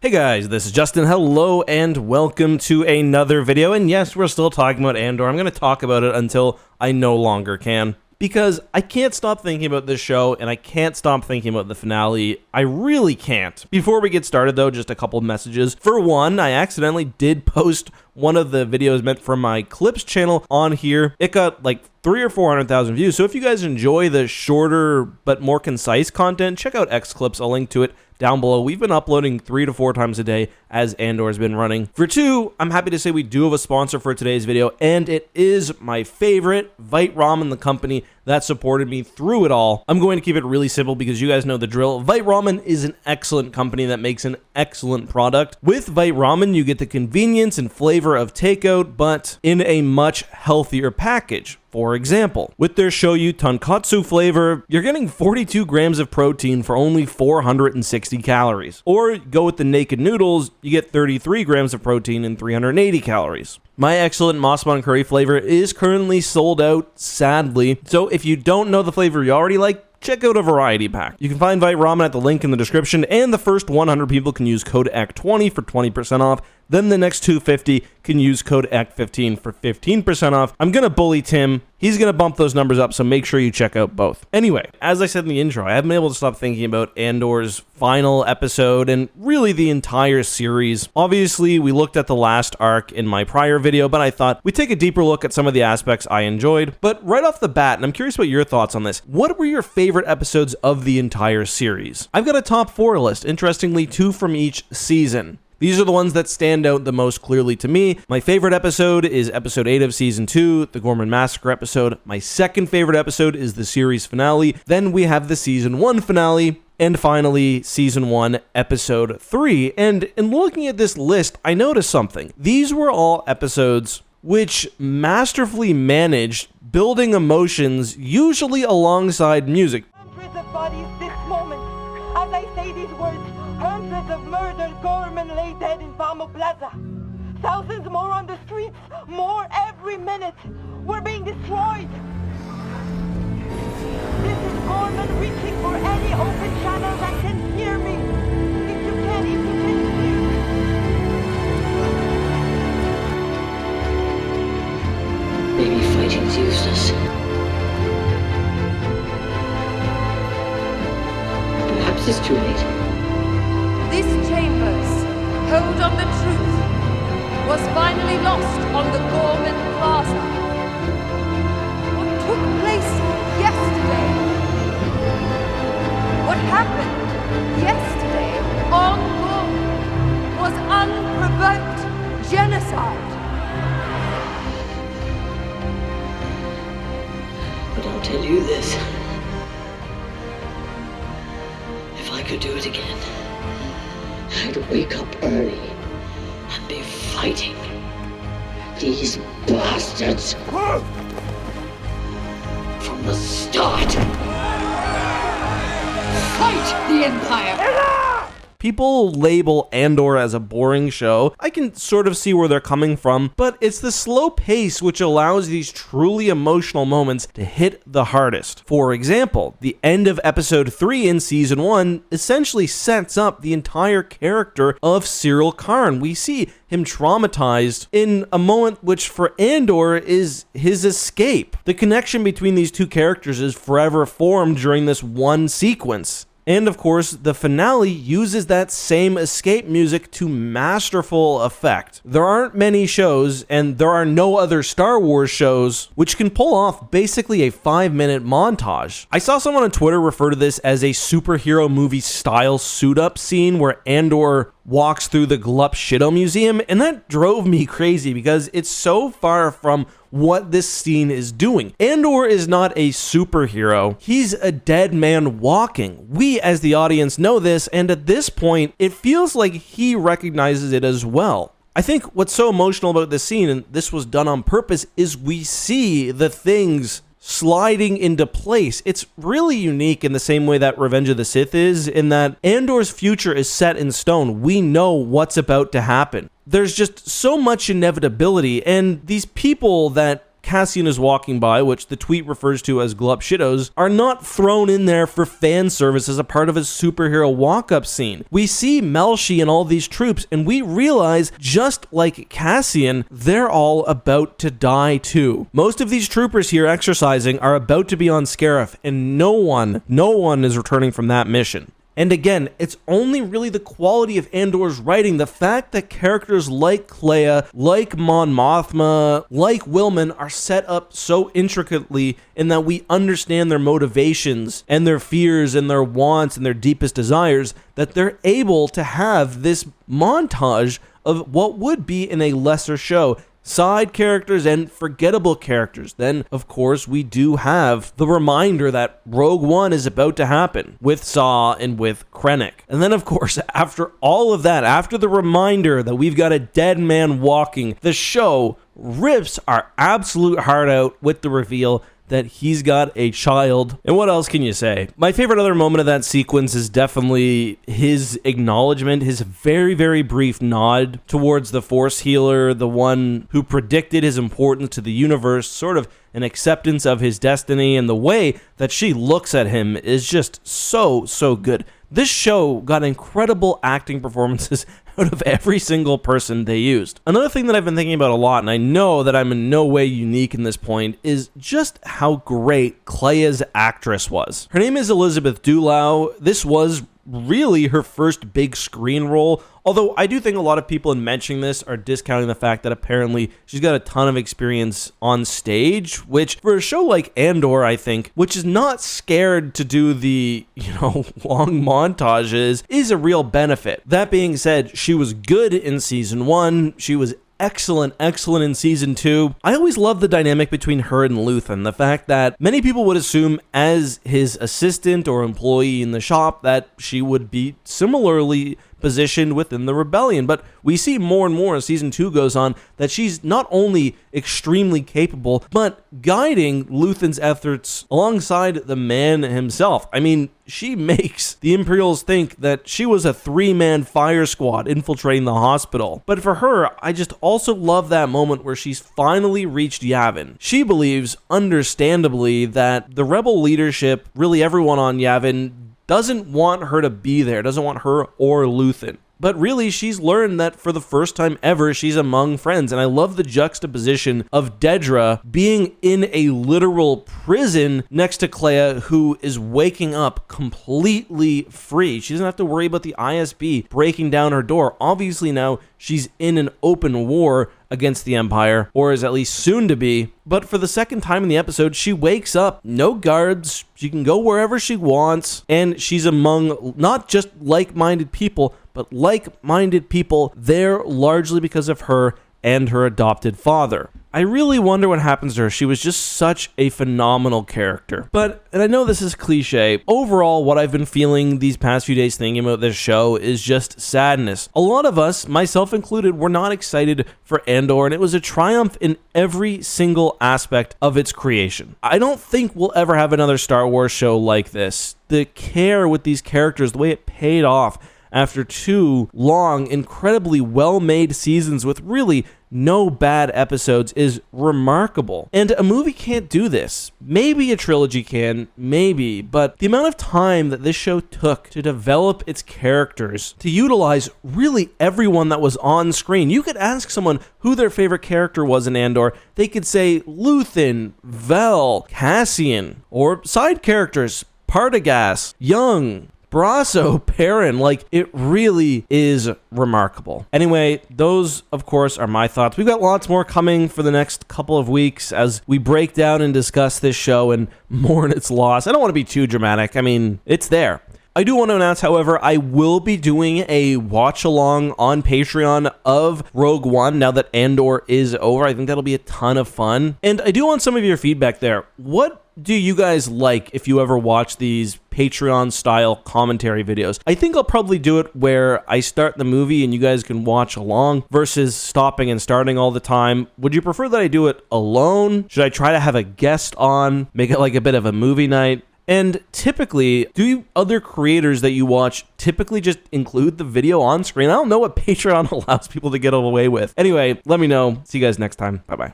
Hey guys, this is Justin. Hello and welcome to another video. And yes, we're still talking about Andor. I'm going to talk about it until I no longer can, because I can't stop thinking about this show and I can't stop thinking about the finale. I really can't. Before we get started though, just a couple of messages. For one, I accidentally did post one of the videos meant for my clips channel on here. It got like 300,000 or 400,000 views. So if you guys enjoy the shorter but more concise content, check out X Clips. I'll link to it down below. We've been uploading 3 to 4 times a day as Andor has been running. For two, I'm happy to say we do have a sponsor for today's video, and it is my favorite, Vite Ramen, the company that supported me through it all. I'm going to keep it really simple because you guys know the drill. Vite Ramen is an excellent company that makes an excellent product. With Vite Ramen, you get the convenience and flavor of takeout, but in a much healthier package. For example, with their shoyu tonkatsu flavor, you're getting 42 grams of protein for only 460 calories. Or go with the naked noodles, you get 33 grams of protein and 380 calories. My excellent Mossman curry flavor is currently sold out, sadly. So if you don't know the flavor you already like, check out a variety pack. You can find Vite Ramen at the link in the description, and the first 100 people can use code ACT20 for 20% off. Then the next 250 can use code ACT15 for 15% off. I'm gonna bully Tim. He's gonna bump those numbers up, so make sure you check out both. Anyway, as I said in the intro, I haven't been able to stop thinking about Andor's final episode and really the entire series. Obviously, we looked at the last arc in my prior video, but I thought we'd take a deeper look at some of the aspects I enjoyed. But right off the bat, and I'm curious about your thoughts on this, what were your favorite episodes of the entire series? I've got a top 4 list, interestingly 2 from each season. These are the ones that stand out the most clearly to me. My favorite episode is episode 8 of season 2, the Gorman Massacre episode. My second favorite episode is the series finale. Then we have the season 1 finale. And finally, season 1, episode 3. And in looking at this list, I noticed something. These were all episodes which masterfully managed building emotions, usually alongside music. Hundreds of bodies this moment. As I say these words, hundreds of murdered Gorman lay dead in Famo Plaza. Thousands more on the streets, more every minute. We're being destroyed. This is Gorman reaching for any open channel that can hear me. If you can hear me. Maybe fighting's useless. Perhaps it's too late. This chamber's hold on the truth was finally lost on the Gorman Plaza. What took place yesterday? What happened yesterday on Gorman was unprovoked genocide. But I'll tell you this. If I could do it again, I'd wake up early and be fighting these bastards from the start. Fight the Empire! People label Andor as a boring show. I can sort of see where they're coming from, but it's the slow pace which allows these truly emotional moments to hit the hardest. For example, the end of episode 3 in season 1 essentially sets up the entire character of Cyril Karn. We see him traumatized in a moment which for Andor is his escape. The connection between these two characters is forever formed during this one sequence. And of course, the finale uses that same escape music to masterful effect. There aren't many shows, and there are no other Star Wars shows, which can pull off basically a 5-minute montage. I saw someone on Twitter refer to this as a superhero movie style suit-up scene where Andor walks through the Glup Shido Museum, and that drove me crazy because it's so far from what this scene is doing. Andor is not a superhero. He's a dead man walking. We as the audience know this, and at this point, it feels like he recognizes it as well. I think what's so emotional about this scene, and this was done on purpose, is we see the things sliding into place. It's really unique in the same way that Revenge of the Sith is, in that Andor's future is set in stone. We know what's about to happen. There's just so much inevitability, and these people that Cassian is walking by, which the tweet refers to as Glup Shittos, are not thrown in there for fan service as a part of a superhero walk-up scene. We see Melshi and all these troops, and we realize, just like Cassian, they're all about to die too. Most of these troopers here exercising are about to be on Scarif, and no one is returning from that mission. And again, it's only really the quality of Andor's writing, the fact that characters like Kleya, like Mon Mothma, like Wilman are set up so intricately in that we understand their motivations and their fears and their wants and their deepest desires, that they're able to have this montage of what would be in a lesser show. Side characters and forgettable characters. Then, of course, we do have the reminder that Rogue One is about to happen with Saw and with Krennic. And then, of course, after all of that, after the reminder that we've got a dead man walking, the show rips our absolute heart out with the reveal that he's got a child. And what else can you say? My favorite other moment of that sequence is definitely his acknowledgement, his very, very brief nod towards the Force healer, the one who predicted his importance to the universe, sort of an acceptance of his destiny, and the way that she looks at him is just so good. This show got incredible acting performances out of every single person they used. Another thing that I've been thinking about a lot, and I know that I'm in no way unique in this point, is just how great Kleya's actress was. Her name is Elizabeth Dulau. This was really her first big screen role, although I do think a lot of people in mentioning this are discounting the fact that apparently she's got a ton of experience on stage, which for a show like Andor, I think, which is not scared to do the, long montages, is a real benefit. That being said, she was good in season 1. She was excellent in season 2. I always loved the dynamic between her and Luthen. The fact that many people would assume as his assistant or employee in the shop that she would be similarly positioned within the rebellion, but we see more and more as season 2 goes on that she's not only extremely capable, but guiding Luthen's efforts alongside the man himself. I mean, she makes the Imperials think that she was a 3-man fire squad infiltrating the hospital. But for her, I just also love that moment where she's finally reached Yavin. She believes, understandably, that the rebel leadership, really everyone on Yavin, doesn't want her to be there, doesn't want her or Luthen. But really, she's learned that for the first time ever, she's among friends. And I love the juxtaposition of Dedra being in a literal prison next to Kleya, who is waking up completely free. She doesn't have to worry about the ISB breaking down her door. Obviously now she's in an open war against the Empire, or is at least soon to be. But for the second time in the episode, she wakes up, no guards, she can go wherever she wants, and she's among not just like-minded people, but like-minded people there largely because of her and her adopted father. I really wonder what happens to her. She was just such a phenomenal character. But, and I know this is cliche, overall what I've been feeling these past few days thinking about this show is just sadness. A lot of us, myself included, were not excited for Andor, and it was a triumph in every single aspect of its creation. I don't think we'll ever have another Star Wars show like this. The care with these characters, the way it paid off after 2 long, incredibly well-made seasons with really no bad episodes is remarkable. And a movie can't do this. Maybe a trilogy can, maybe, but the amount of time that this show took to develop its characters, to utilize really everyone that was on screen. You could ask someone who their favorite character was in Andor. They could say Luthen, Vel, Cassian, or side characters, Partagaz, Young, Brasso, Perrin, it really is remarkable. Anyway, those, of course, are my thoughts. We've got lots more coming for the next couple of weeks as we break down and discuss this show and mourn its loss. I don't want to be too dramatic. I mean, it's there. I do want to announce, however, I will be doing a watch-along on Patreon of Rogue One now that Andor is over. I think that'll be a ton of fun. And I do want some of your feedback there. What do you guys like if you ever watch these Patreon-style commentary videos? I think I'll probably do it where I start the movie and you guys can watch along versus stopping and starting all the time. Would you prefer that I do it alone? Should I try to have a guest on? Make it like a bit of a movie night? And typically, do other creators that you watch typically just include the video on screen? I don't know what Patreon allows people to get away with. Anyway, let me know. See you guys next time. Bye-bye.